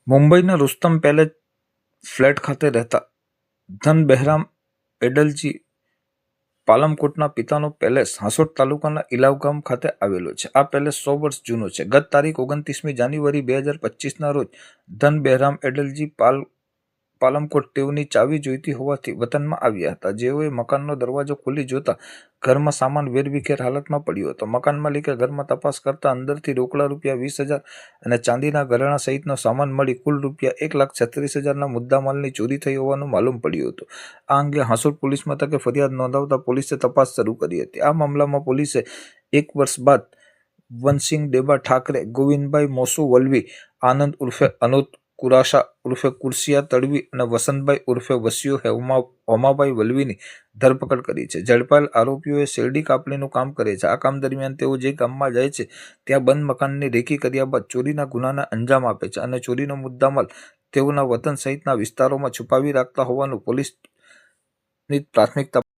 મુંબઈના Rustam palace flat ખાતે રહેતા ધન બહેરામ એડલજી પાલમકોટના પિતાનો પેલેસ હાંસોટ તાલુકાના ઇલાવ ગામ ખાતે આવેલો છે. આ પેલેસ 100 વર્ષ જૂનો છે. ગત તારીખ 29મી જાન્યુઆરી 2025ના રોજ ધન બહેરામ એડલજી પાલમકોટ તેઓની ચાવી જોઈતી હોવાથી વતનમાં આવ્યા હતા. જેઓએ મકાનનો દરવાજો ખોલી જોતા ઘરમાં સામાન વેરવિખેર હાલતમાં પડ્યો હતો. મકાન માલિકે ઘરમાં તપાસ કરતા અંદરથી રોકડા ₹20,000 અને ચાંદીના ઘરેણાં સહિતનો સામાન મળી કુલ ₹1,36,000ના મુદ્દામાલની ચોરી થઈ હોવાનું માલુમ પડ્યું હતું. આ અંગે હાંસોટ પોલીસ મથકે ફરિયાદ નોંધાવતા પોલીસે તપાસ શરૂ કરી હતી. આ મામલામાં પોલીસે 1 વર્ષ બાદ વનસિંગ ડેબા ઠાકરે, ગોવિંદભાઈ મોસુ વલવી, આનંદ ઉર્ફે અનોદ કુરાશા ઉર્ફે કુરસિયા તડવી અને વસંતભાઈ ઉર્ફે વસીઓ હોમાભાઈ વલવીની ધરપકડ કરી છે. ઝડપાયેલ આરોપીઓએ શેરડી કાપણીનું કામ કરે છે. આ કામ દરમિયાન તેઓ જે ગામમાં જાય છે ત્યાં બંધ મકાનની રેકી કર્યા બાદ ચોરીના ગુનાને અંજામ આપે છે અને ચોરીનો મુદ્દામાલ તેઓના વતન સહિતના વિસ્તારોમાં છુપાવી રાખતા હોવાનું પોલીસની પ્રાથમિક તપાસ